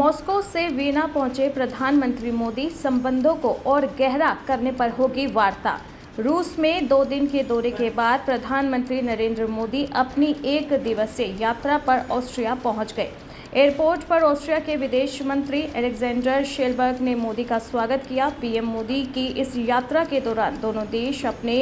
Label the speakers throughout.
Speaker 1: Moscow से वीना पहुंचे प्रधानमंत्री मोदी, संबंधों को और गहरा करने पर होगी वार्ता। रूस में 2 दिन के दौरे के बाद प्रधानमंत्री नरेंद्र मोदी अपनी 1 दिवसीय यात्रा पर ऑस्ट्रिया पहुंच गए। एयरपोर्ट पर ऑस्ट्रिया के विदेश मंत्री अलेक्जेंडर शेलबर्ग ने मोदी का स्वागत किया। पीएम मोदी की इस यात्रा के दौरान दोनों देश अपने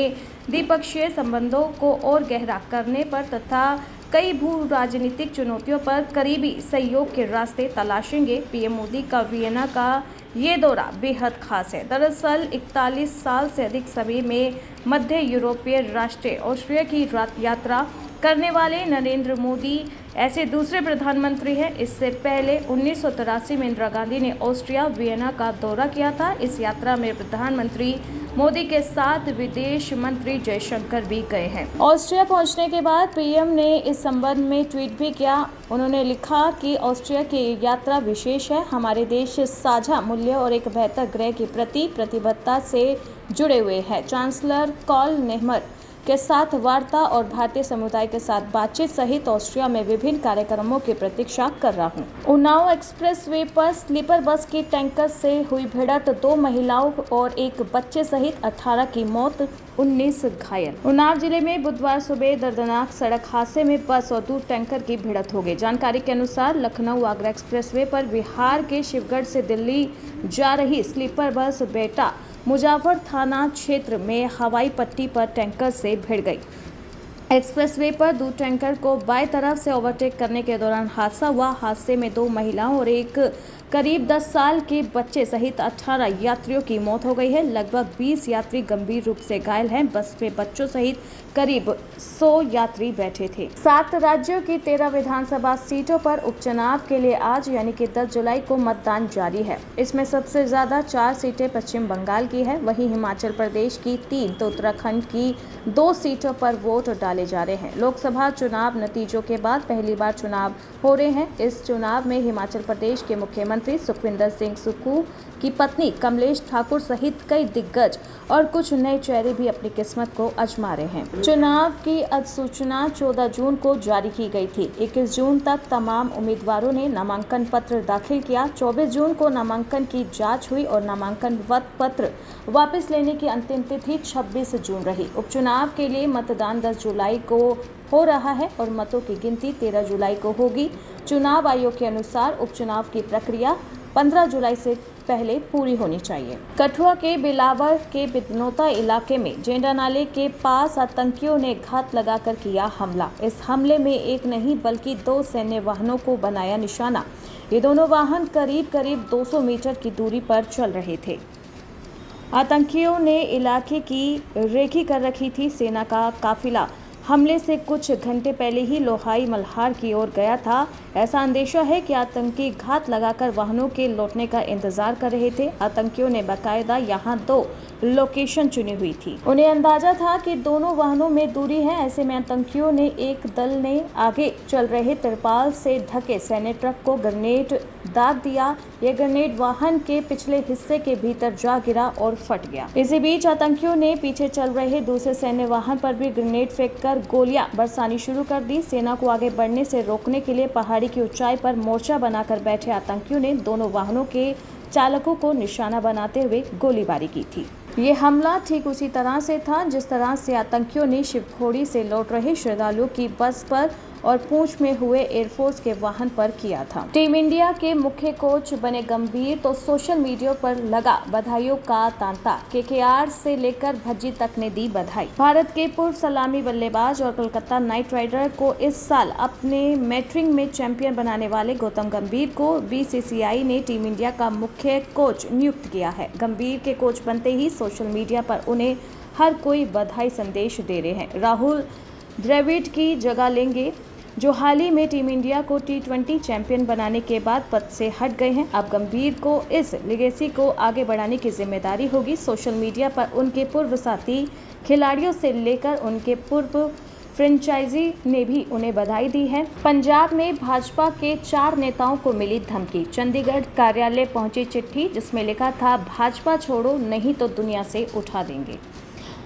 Speaker 1: द्विपक्षीय संबंधों को और गहरा करने पर तथा कई भू राजनीतिक चुनौतियों पर करीबी सहयोग के रास्ते तलाशेंगे। पीएम मोदी का वियना का ये दौरा बेहद खास है। दरअसल 41 साल से अधिक समय में मध्य यूरोपीय राष्ट्र ऑस्ट्रिया की यात्रा करने वाले नरेंद्र मोदी ऐसे दूसरे प्रधानमंत्री हैं। इससे पहले 1983 में इंदिरा गांधी ने ऑस्ट्रिया वियना का दौरा किया था। इस यात्रा में प्रधानमंत्री मोदी के साथ विदेश मंत्री जयशंकर भी गए हैं। ऑस्ट्रिया पहुंचने के बाद पीएम ने इस संबंध में ट्वीट भी किया। उन्होंने लिखा कि ऑस्ट्रिया की यात्रा विशेष है। हमारे देश साझा मूल्य और एक बेहतर ग्रह के प्रति प्रतिबद्धता से जुड़े हुए हैं। चांसलर कार्ल नेहमर के साथ वार्ता और भारतीय समुदाय के साथ बातचीत सहित ऑस्ट्रिया में विभिन्न कार्यक्रमों की प्रतीक्षा कर रहा हूं। उन्नाव एक्सप्रेसवे पर स्लीपर बस की टैंकर से हुई भिड़ंत, 2 महिलाओं और एक बच्चे सहित 18 की मौत, 19 घायल। उन्नाव जिले में बुधवार सुबह दर्दनाक सड़क हादसे में बस और दूध टैंकर की भिड़ंत हो गई। जानकारी के अनुसार लखनऊ आगरा एक्सप्रेसवे पर बिहार के शिवगढ़ से दिल्ली जा रही स्लीपर बस बेटा मुजफ्फर थाना क्षेत्र में हवाई पट्टी पर टैंकर से भिड़ गई। एक्सप्रेसवे पर दूध टैंकर को बाएं तरफ से ओवरटेक करने के दौरान हादसा हुआ। हादसे में 2 महिलाओं और एक करीब 10 साल के बच्चे सहित 18 यात्रियों की मौत हो गई है। लगभग 20 यात्री गंभीर रूप से घायल हैं। बस में बच्चों सहित करीब 100 यात्री बैठे थे। 7 राज्यों की 13 विधानसभा सीटों पर उपचुनाव के लिए आज यानी कि 10 जुलाई को मतदान जारी है। इसमें सबसे ज्यादा 4 सीटें पश्चिम बंगाल की है। वहीं हिमाचल प्रदेश की 3 तो उत्तराखंड की 2 सीटों पर वोट डाले जा रहे हैं। लोकसभा चुनाव नतीजों के बाद पहली बार चुनाव हो रहे हैं। इस चुनाव में हिमाचल प्रदेश के मुख्यमंत्री सुखविंदर सिंह सुक्खू की पत्नी कमलेश ठाकुर सहित कई दिग्गज और कुछ नए चेहरे भी अपनी किस्मत को आजमा रहे हैं। चुनाव की अधिसूचना 14 जून को जारी की गई थी। 21 जून तक तमाम उम्मीदवारों ने नामांकन पत्र दाखिल किया। 24 जून को नामांकन की जांच हुई और नामांकन पत्र वापस लेने की अंतिम तिथि 26 जून रही। उपचुनाव के लिए मतदान 10 जुलाई को हो रहा है और मतों की गिनती 13 जुलाई को होगी। चुनाव आयोग के अनुसार उपचुनाव की प्रक्रिया 15 जुलाई से पहले पूरी होनी चाहिए। कठुआ के बिलावर के बिदनौता इलाके में जेंडा नाले के पास आतंकियों ने घात लगाकर किया हमला। इस हमले में एक नहीं बल्कि 2 सैन्य वाहनों को बनाया निशाना। ये दोनों वाहन करीब 200 मीटर की दूरी पर चल रहे थे। आतंकियों ने इलाके की रेकी कर रखी थी। सेना का काफिला हमले से कुछ घंटे पहले ही लोहाई मल्हार की ओर गया था। ऐसा अंदेशा है कि आतंकी घात लगाकर वाहनों के लौटने का इंतजार कर रहे थे। आतंकियों ने बाकायदा यहां 2 लोकेशन चुनी हुई थी। उन्हें अंदाजा था कि दोनों वाहनों में दूरी है। ऐसे में आतंकियों ने एक दल ने आगे चल रहे तिरपाल से ढके सैन्य ट्रक को ग्रेनेड दाग दिया। यह ग्रेनेड वाहन के पिछले हिस्से के भीतर जा गिरा और फट गया। इसी बीच आतंकियों ने पीछे चल रहे दूसरे सैन्य वाहन पर भी ग्रेनेड फेंककर गोलियां बरसानी शुरू कर दी। सेना को आगे बढ़ने से रोकने के लिए पहाड़ी की ऊंचाई पर मोर्चा बनाकर बैठे आतंकियों ने दोनों वाहनों के चालकों को निशाना बनाते हुए गोलीबारी की थी। ये हमला ठीक उसी तरह से था जिस तरह से आतंकियों ने शिवखोड़ी से लौट रहे श्रद्धालुओं की बस पर और पूंछ में हुए एयरफोर्स के वाहन पर किया था। टीम इंडिया के मुख्य कोच बने गंभीर तो सोशल मीडिया पर लगा बधाइयों का तांता। केकेआर से लेकर भज्जी तक ने दी बधाई। भारत के पूर्व सलामी बल्लेबाज और कोलकाता नाइट राइडर को इस साल अपने मैट्रिक में चैंपियन बनाने वाले गौतम गंभीर को बीसीसीआई ने टीम इंडिया का मुख्य कोच नियुक्त किया है। गंभीर के कोच बनते ही सोशल मीडिया पर उन्हें हर कोई बधाई संदेश दे रहे हैं। राहुल द्रविड़ की जगह लेंगे, जो हाल ही में टीम इंडिया को T20 चैंपियन बनाने के बाद पद से हट गए हैं। अब गंभीर को इस लेगेसी को आगे बढ़ाने की जिम्मेदारी होगी। सोशल मीडिया पर उनके पूर्व साथी खिलाड़ियों से लेकर उनके पूर्व फ्रेंचाइजी ने भी उन्हें बधाई दी है। पंजाब में भाजपा के 4 नेताओं को मिली धमकी। चंडीगढ़ कार्यालय पहुंची चिट्ठी जिसमें लिखा था, भाजपा छोड़ो नहीं तो दुनिया से उठा देंगे।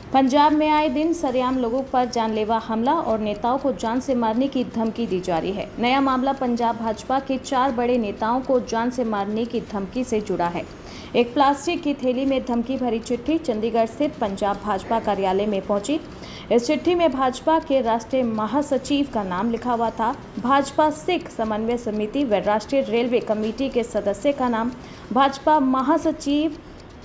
Speaker 1: पंजाब में आए दिन सरेआम लोगों पर जानलेवा हमला और नेताओं को जान से मारने की धमकी दी जा रही है। नया मामला पंजाब भाजपा के 4 बड़े नेताओं को जान से मारने की धमकी से जुड़ा है। एक प्लास्टिक की थैली में धमकी भरी चिट्ठी चंडीगढ़ स्थित पंजाब भाजपा कार्यालय में पहुंची। इस चिट्ठी में भाजपा के राष्ट्रीय महासचिव का नाम लिखा हुआ था। भाजपा सिख समन्वय समिति व राष्ट्रीय रेलवे कमेटी के सदस्य का नाम, भाजपा महासचिव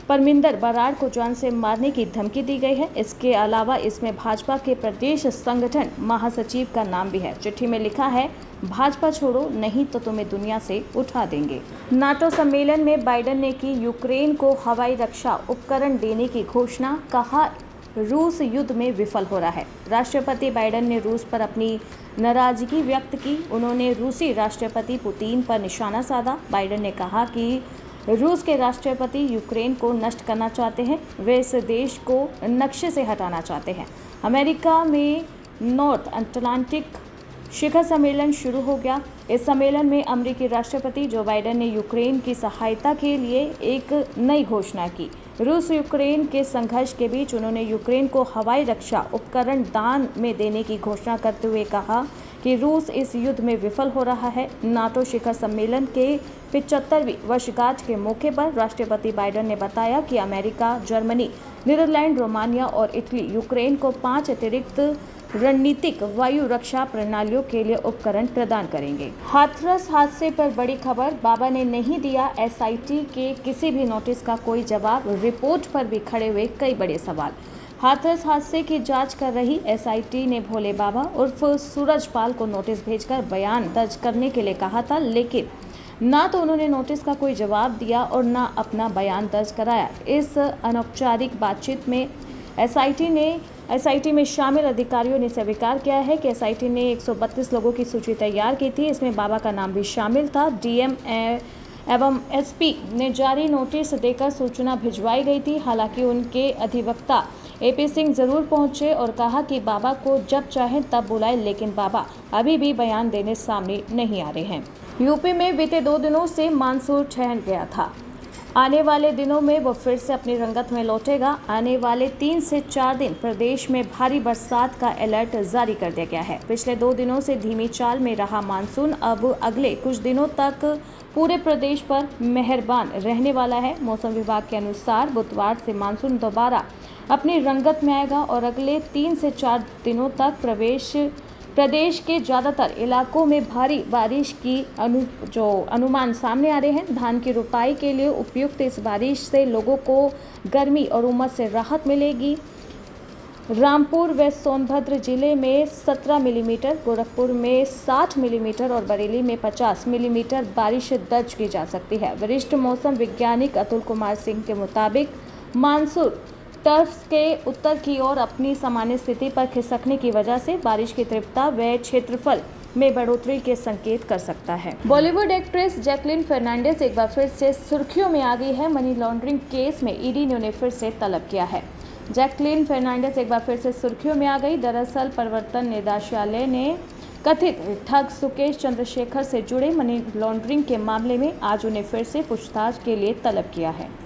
Speaker 1: परमिंदर बराड़ को जान से मारने की धमकी दी गई है। इसके अलावा इसमें भाजपा के प्रदेश संगठन महासचिव का नाम भी है। चिट्ठी में लिखा है, भाजपा छोड़ो नहीं तो तुम्हें दुनिया से उठा देंगे। नाटो सम्मेलन में बाइडेन ने की यूक्रेन को हवाई रक्षा उपकरण देने की घोषणा, कहा रूस युद्ध में विफल हो रहा है। राष्ट्रपति बाइडेन ने रूस पर अपनी नाराजगी व्यक्त की। उन्होंने रूसी राष्ट्रपति पुतिन पर निशाना साधा। बाइडेन ने कहा कि रूस के राष्ट्रपति यूक्रेन को नष्ट करना चाहते हैं, वे इस देश को नक्शे से हटाना चाहते हैं। अमेरिका में नॉर्थ अटलांटिक शिखर सम्मेलन शुरू हो गया। इस सम्मेलन में अमेरिकी राष्ट्रपति जो बाइडेन ने यूक्रेन की सहायता के लिए एक नई घोषणा की। रूस यूक्रेन के संघर्ष के बीच उन्होंने यूक्रेन को हवाई रक्षा उपकरण दान में देने की घोषणा करते हुए कहा कि रूस इस युद्ध में विफल हो रहा है। नाटो शिखर सम्मेलन के 75वीं वर्षगांठ के मौके पर राष्ट्रपति बाइडेन ने बताया कि अमेरिका, जर्मनी, नीदरलैंड, रोमानिया और इटली यूक्रेन को 5 अतिरिक्त रणनीतिक वायु रक्षा प्रणालियों के लिए उपकरण प्रदान करेंगे। हाथरस हादसे पर बड़ी खबर, बाबा ने नहीं दिया एसआईटी के किसी भी नोटिस का कोई जवाब। रिपोर्ट पर भी खड़े हुए कई बड़े सवाल। हाथरस हादसे की जांच कर रही एसआईटी ने भोले बाबा उर्फ सूरजपाल को नोटिस भेजकर बयान दर्ज करने के लिए कहा था, लेकिन ना तो उन्होंने नोटिस का कोई जवाब दिया और ना अपना बयान दर्ज कराया। इस अनौपचारिक बातचीत में एसआईटी में शामिल अधिकारियों ने स्वीकार किया है कि एसआईटी ने 132 लोगों की सूची तैयार की थी। इसमें बाबा का नाम भी शामिल था। डीएम एवं एसपी ने जारी नोटिस देकर सूचना भिजवाई गई थी। हालांकि उनके अधिवक्ता एपी सिंह जरूर पहुंचे और कहा कि बाबा को जब चाहें तब बुलाएं, लेकिन बाबा अभी भी बयान देने सामने नहीं आ रहे हैं। यूपी में बीते 2 दिनों से मानसून ठहर गया था। आने वाले दिनों में वो फिर से अपनी रंगत में लौटेगा। आने वाले 3 से 4 दिन प्रदेश में भारी बरसात का अलर्ट जारी कर दिया गया है। पिछले 2 दिनों से धीमी चाल में रहा मानसून अब अगले कुछ दिनों तक पूरे प्रदेश पर मेहरबान रहने वाला है। मौसम विभाग के अनुसार बुधवार से मानसून दोबारा अपनी रंगत में आएगा और अगले 3 से 4 दिनों तक प्रदेश के ज़्यादातर इलाकों में भारी बारिश की अनुमान सामने आ रहे हैं। धान की रुपाई के लिए उपयुक्त इस बारिश से लोगों को गर्मी और उमस से राहत मिलेगी। रामपुर व सोनभद्र जिले में 17 मिलीमीटर, गोरखपुर में 60 मिलीमीटर और बरेली में 50 मिलीमीटर बारिश दर्ज की जा सकती है। वरिष्ठ मौसम वैज्ञानिक अतुल कुमार सिंह के मुताबिक मानसून टर्फ के उत्तर की ओर अपनी सामान्य स्थिति पर खिसकने की वजह से बारिश की तीव्रता व क्षेत्रफल में बढ़ोतरी के संकेत कर सकता है। बॉलीवुड एक्ट्रेस जैकलीन फर्नांडिस एक बार फिर से सुर्खियों में आ गई है। मनी लॉन्ड्रिंग केस में ईडी ने उन्हें फिर से तलब किया है। जैकलीन फर्नांडिस एक बार फिर से सुर्खियों में आ गई। दरअसल प्रवर्तन निदेशालय ने कथित ठग सुकेश चंद्रशेखर से जुड़े मनी लॉन्ड्रिंग के मामले में आज उन्हें फिर से पूछताछ के लिए तलब किया है।